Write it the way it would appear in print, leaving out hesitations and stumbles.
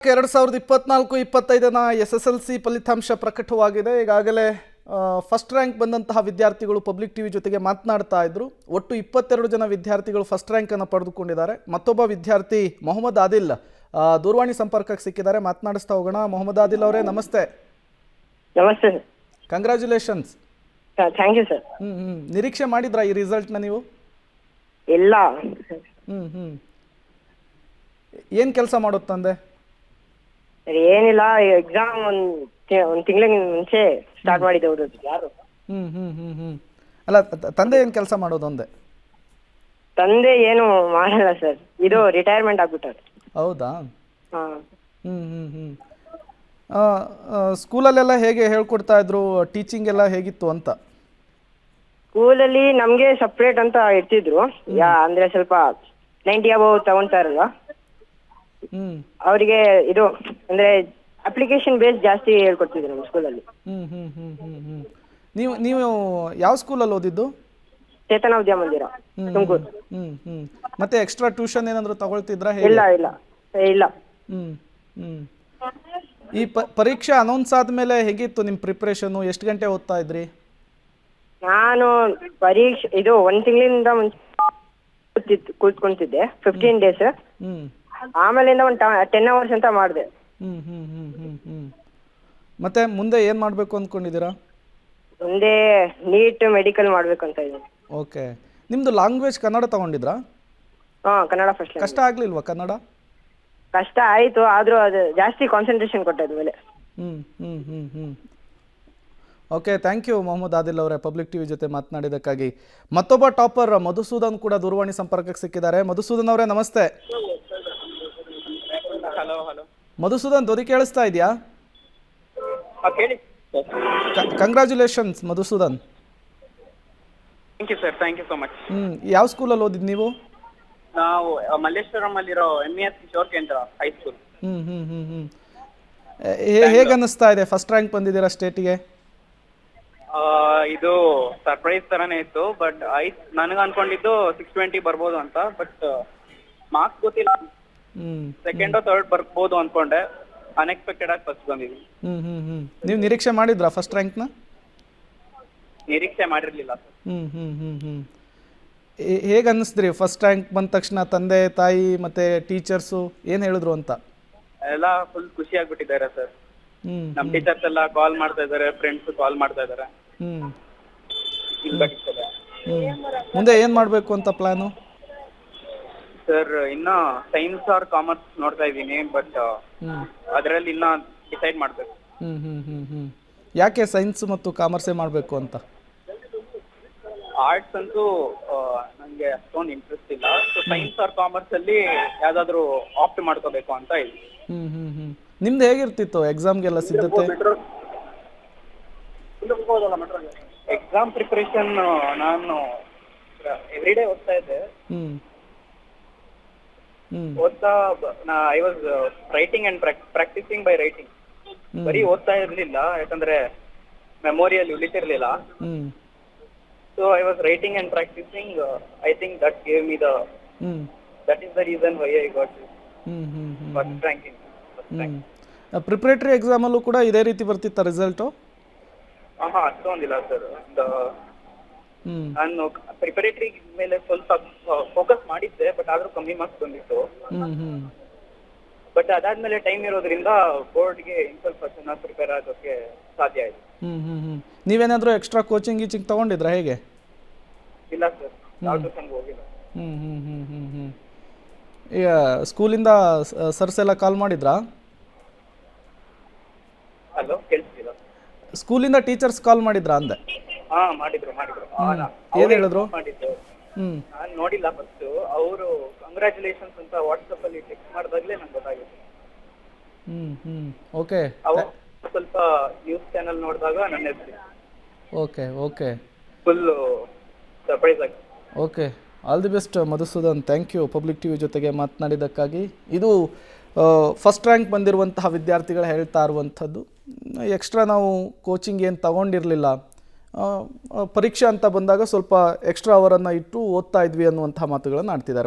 2024-25ನ SSLC ಫಲಿತಾಂಶ ಪ್ರಕಟವಾಗಿದೆ. ಈಗಾಗಲೇ ಫಸ್ಟ್ ರ್ಯಾಂಕ್ ಬಂದಂತಹ ವಿದ್ಯಾರ್ಥಿಗಳು ಪಬ್ಲಿಕ್ ಟಿವಿ ಜೊತೆಗೆ ಮಾತನಾಡ್ತಾ ಇದ್ರು. ಒಟ್ಟು 22 ಜನ ವಿದ್ಯಾರ್ಥಿಗಳು ಫಸ್ಟ್ ರ್ಯಾಂಕ್ ಅನ್ನು ಪಡೆದುಕೊಂಡಿದ್ದಾರೆ. ಮತ್ತೊಬ್ಬ ವಿದ್ಯಾರ್ಥಿ ಮೊಹಮ್ಮದ್ ಆದಿಲ್ ದೂರವಾಣಿ ಸಂಪರ್ಕಕ್ಕೆ ಸಿಕ್ಕಿದ್ದಾರೆ. ಮಾತನಾಡಿಸ್ತಾ ಹೋಗೋಣ. ಮೊಹಮ್ಮದ್ ಆದಿಲ್ ಅವರೇ ನಮಸ್ತೆ. ನಮಸ್ತೆ sir. Congratulations. Thank you sir. ನಿರೀಕ್ಷೆ ಮಾಡಿದ್ರಾ ಈ ರಿಸಲ್ಟ್ನ ನೀವು? ಇಲ್ಲ. ಏನು ಕೆಲಸ ಮಾಡೋದು ತಂದೆ? ಏನಿಲ್ಲ, ಎಕ್ಸಾಮ್ ಒಂದು ತಿಂಗಳ ಮುಂಚೆ ಸ್ಟಾರ್ಟ್ ಮಾಡಿದ್ದೆ ಓದೋದು. ಯಾರು ಅಲ್ಲ, ತಂದೆ ಏನು ಕೆಲಸ ಮಾಡೋದು ಅಂದೆ? ತಂದೆ ಏನು ಮಾಡಲ್ಲ ಸರ್, ಇದು ರಿಟೈರ್ಮೆಂಟ್ ಆಗ್ಬಿಟ್ಟಾರೆ. ಹೌದಾ? ಹಾಂ. ಸ್ಕೂಲಲ್ಲೆಲ್ಲ ಹೇಗೆ ಹೇಳ್ಕೊಡ್ತಾ ಇದ್ರು? ಟೀಚಿಂಗ್ ಎಲ್ಲ ಹೇಗಿತ್ತು ಅಂತ? ಸ್ಕೂಲಲ್ಲಿ ನಮಗೆ ಸಪ್ರೇಟ್ ಅಂತ ಇರ್ತಿದ್ರು. ಅಂದ್ರೆ ಸ್ವಲ್ಪ 90 ಅಬೌವ್ ತಗೊಂತಾರಲ್ಲ, ಅವರಿಗೆ ಇದು ಅಂದ್ರೆ ಅಪ್ಲಿಕೇಶನ್ ಬೇಸ್ ಜಾಸ್ತಿ ಹೇಳ್ಕೊಡ್ತಿದ್ರು ನಮ್ಮ ಸ್ಕೂಲಲ್ಲಿ. ನೀವು ಯಾವ ಸ್ಕೂಲಲ್ಲಿ ಓದಿದ್ದು? ಚೇತನ ವಿದ್ಯಾಮಂದಿರ, ತುಮಕೂರು. ಮತ್ತೆ ಎಕ್ಸ್ಟ್ರಾ ಟ್ಯೂಷನ್ ಏನಾದ್ರು ತಗೊಳ್ತಿದ್ರಾ? ಇಲ್ಲ ಇಲ್ಲ ಇಲ್ಲ. ಈ ಪರೀಕ್ಷೆ ಅನೌನ್ಸ್ ಆದ್ಮೇಲೆ ಹೇಗಿತ್ತು ನಿಮ್ಮ ಪ್ರಿಪ್ರೇಷನ್? ಎಷ್ಟು ಗಂಟೆ ಓದ್ತಾ ಇದ್ರಿ? ನಾನು ಪರೀಕ್ಷೆ ಇದು 1 ತಿಂಗಳಿಂದ ಮುಂಚೆ ಕೂತ್ಕೊಂತಿದ್ದೆ, 15 ಡೇಸ್. ಆಮೇಲಿಂದ ಒಂದು 10 ಅವರ್ಸ್ ಅಂತ ಮಾಡಿದೆ. ಮತ್ತೆ ಮುಂದೆ ಏನು ಮಾಡಬೇಕು ಅಂದ್ಕೊಂಡಿದ್ದೀರಾ? ಮುಂದೆ ನೀಟ್ ಮೆಡಿಕಲ್ ಮಾಡಬೇಕು ಅಂತ ಇದ್ದೀನಿ. ಓಕೆ. ನಿಮ್ಮದು ಲ್ಯಾಂಗ್ವೇಜ್ ಕನ್ನಡ ತಗೊಂಡಿದ್ರಾ? ಹಾಂ, ಕನ್ನಡ ಫಸ್ಟ್. ಕಷ್ಟ ಆಗಲಿಲ್ವಾ ಕನ್ನಡ? ಕಷ್ಟ ಆಯಿತು, ಆದರೂ ಅದು ಜಾಸ್ತಿ ಕಾನ್ಸಂಟ್ರೇಷನ್ ಕೊಟ್ಟದ ಮೇಲೆ. Okay, thank you Mohammed Adil ಅವರೇ ಪಬ್ಲಿಕ್ ಟಿವಿ ಜೊತೆ ಮಾತನಾಡಿದ್ದಕ್ಕಾಗಿ. ಮತ್ತೊಬ್ಬ ಟಾಪರ್ ಮಧುಸೂದನ್ ಕೂಡ ದೂರವಾಣಿ ಸಂಪರ್ಕಕ್ಕೆ ಸಿಕ್ಕಿದ್ದಾರೆ. ಮಧುಸೂದನ್ ಅವರೇ ನಮಸ್ತೆ. ಮಧುಸೂದನ್, ಧ್ವನಿ ಕೇಳಿಸ್ತಾ ಇದೆಯಾ? Congratulations Madhusudan. Thank you sir, thank you so much. ಯಾವ ಸ್ಕೂಲಲ್ಲಿ ಓದಿದ್ದು ನೀವು? ನಾವು ಮಲ್ಲೇಶ್ವರಂ ಅಲ್ಲಿರೋ MES ಕಿಶೋರ್ ಕೇಂದ್ರ ಹೈಸ್ಕೂಲ್. ಹೇಗೆ ಅನ್ನಿಸ್ತಾ ಇದೆ ಫಸ್ಟ್ ರ್ಯಾಂಕ್ ಬಂದಿದ್ದೀರಾ ಸ್ಟೇಟಿಗೆ? ಇದು ಸರ್ಪ್ರೈಸ್ ತರಾನೇ ಇತ್ತು, ಬಟ್ ನನಗೆ ಅನ್ಕೊಂಡಿದ್ದು 620 ಬರ್ಬೋದು ಅಂತ. ಬಟ್ ಮಾರ್ಕ್ಸ್ ಗೊತ್ತಿಲ್ಲ, ಸೆಕೆಂಡ್ ಥರ್ಡ್ ಬರ್ಬೋದು ಅನ್ಕೊಂಡೆ. ಅನ್ಎಕ್ಸ್ಪೆಕ್ಟೆಡ್ ಆಗಿ ಫಸ್ಟ್ ಬಂದಿದ್ವಿ. ನೀವು ನಿರೀಕ್ಷೆ ಮಾಡಿದ್ರಾ ಫಸ್ಟ್ ರ್ಯಾಂಕ್ನ? ನಿರೀಕ್ಷೆ ಮಾಡಿರ್ಲಿಲ್ಲ ಸರ್. ಹೇಗೆ ಅನ್ನಿಸ್ದ್ರಿ ಫಸ್ಟ್ ರ್ಯಾಂಕ್ ಬಂದ ತಕ್ಷಣ? ತಂದೆ ತಾಯಿ ಮತ್ತೆ ಟೀಚರ್ಸು ಏನು ಹೇಳಿದ್ರು ಅಂತ? ಎಲ್ಲ ಫುಲ್ ಖುಷಿ ಆಗ್ಬಿಟ್ಟಿದ್ದಾರೆ ಸರ್. ನಮ್ಮ ಟೀಚರ್ಸ್ ಎಲ್ಲ ಕಾಲ್ ಮಾಡ್ತಾ ಇದ್ದಾರೆ, ಫ್ರೆಂಡ್ಸ್ ಕಾಲ್ ಮಾಡ್ತಾ ಇದ್ದಾರೆ. ಮುಂದೆ ಏನು ಮಾಡಬೇಕು ಅಂತ ಪ್ಲಾನು? ಸರ್, ಇನ್ನ ಸೈನ್ಸ್ ಆರ್ ಕಾಮರ್ಸ್ ನೋಡ್ತಾ ಇದ್ದೀನಿ, ಬಟ್ ಅದರಲ್ಲಿ ಇನ್ನ ಡಿಸೈಡ್ ಮಾಡಬೇಕು. ಯಾಕೆ ಸೈನ್ಸ್ ಮತ್ತು ಕಾಮರ್ಸೇ ಮಾಡಬೇಕು ಅಂತ? ಆರ್ಟ್ಸ್ ಅಂತೂ ನನಗೆ ಅಷ್ಟೊಂದು ಇಂಟ್ರೆಸ್ಟ್ ಇಲ್ಲ. ಸೊ ಸೈನ್ಸ್ ಆರ್ ಕಾಮರ್ಸ್ ಅಲ್ಲಿ ಯಾವ್ದಾದ್ರು ಆಪ್ಟ್ ಮಾಡ್ಕೋಬೇಕು ಅಂತ ಇದೆ. ನಿಮ್ದು ಹೇಗಿರ್ತಿತ್ತು ಎಕ್ಸಾಮ್ಗೆಲ್ಲ ಸಿದ್ಧತೆ? ಎಕ್ಸಾಮ್ ಪ್ರಿಪರೇಷನ್ ನಾನು ಎವ್ರಿ ಡೇ ಓದ್ತಾ ಇದ್ದೆ. ಓದ್ತಾ I was writing and practising by writing. ಬರೀ ಓದ್ತಾ ಇರ್ಲಿಲ್ಲ, ಯಾಕಂದ್ರೆ ಮೆಮೊರಿಯಲ್ಲಿ ಉಳಿತಿರ್ಲಿಲ್ಲ. So I was writing and practicing. I think that gave me that is the reason why I got first ranking. Preparatory ಎಕ್ಸಾಮಲ್ಲೂ ಕೂಡ ಇದೇ ರೀತಿ ಬರ್ತಿತ್ತ ರಿಸಲ್ಟು? ಅಷ್ಟೊಂದಿಲ್ಲ ಸರ್. ನಾನು ಪ್ರಿಪರೇಟರಿ ಮೇಲೆ ಸ್ವಲ್ಪ ಫೋಕಸ್ ಮಾಡಿದ್ದೆ, ಬಟ್ ಆದ್ರೂ ಕಮ್ಮಿ ಮಾರ್ಕ್ಸ್ ಬಂದಿತ್ತು. ಬಟ್ ಅದಾದ್ಮೇಲೆ ಟೈಮ್ ಇರೋದ್ರಿಂದ ಬೋರ್ಡ್ಗೆ ಸ್ವಲ್ಪ ಚೆನ್ನಾಗಿ ಪ್ರಿಪೇರ್ ಆಗೋಕ್ಕೆ ಸಾಧ್ಯ ಆಯ್ತು. ನೀವೇನಾದ್ರೂ ಎಕ್ಸ್ಟ್ರಾ ಕೋಚಿಂಗ್ ಗೀಚಿಂಗ್ ತಗೊಂಡಿದ್ರಾ ಹೇಗೆ? ಇಲ್ಲ ಸರ್, ಯಾವ ಟ್ಯೂಷನ್ಗೆ ಹೋಗಿಲ್ಲ. ಈಗ ಸ್ಕೂಲಿಂದ ಸರ್ಸ್ ಎಲ್ಲ ಕಾಲ್ ಮಾಡಿದ್ರಾ? ಹಲೋ, ಕೇಳಿಸ್ತಿಲ್ಲ. ಸ್ಕೂಲಿಂದ ಟೀಚರ್ಸ್ ಕಾಲ್ ಮಾಡಿದ್ರಾ ಅಂದೆ? ಮಾಡಿದ್ರು. ಏನು ಹೇಳಿದ್ರು? ಮಾಡಿದ್ದು ನಾನು ನೋಡಿಲ್ಲ ಫಸ್ಟ್. ಅವರು ಕಂಗ್ರ್ಯಾಚುಲೇಷನ್ಸ್ ಅಂತ ವಾಟ್ಸಪ್ ಅಲ್ಲಿ ಟೆಕ್ಸ್ಟ್ ಮಾಡಿದಾಗಲೇ ನಂಗೆ ಗೊತ್ತಾಗಿತ್ತು. ಓಕೆ. ಸ್ವಲ್ಪ ನ್ಯೂಸ್ ಚಾನೆಲ್ ನೋಡಿದಾಗ ನನ್ನ ಹೆಸರು. ಓಕೆ ಫುಲ್ ಸರ್ಪ್ರೈಸ್ ಆಗಿ. Okay, all the best Madhusudan. Thank you public TV ಜೊತೆಗೆ ಮಾತನಾಡಿದ್ದಕ್ಕಾಗಿ. ಇದು ಫಸ್ಟ್ ರ್ಯಾಂಕ್ ಬಂದಿರುವಂತಹ ವಿದ್ಯಾರ್ಥಿಗಳು ಹೇಳ್ತಾ ಇರುವಂಥದ್ದು. ಎಕ್ಸ್ಟ್ರಾ ನಾವು ಕೋಚಿಂಗ್ ಏನು ತಗೊಂಡಿರಲಿಲ್ಲ, ಪರೀಕ್ಷೆ ಅಂತ ಬಂದಾಗ ಸ್ವಲ್ಪ ಎಕ್ಸ್ಟ್ರಾ ಅವರನ್ನು ಇಟ್ಟು ಓದ್ತಾ ಇದ್ವಿ ಅನ್ನುವಂಥ ಮಾತುಗಳನ್ನು ಆಡ್ತಿದ್ದಾರೆ.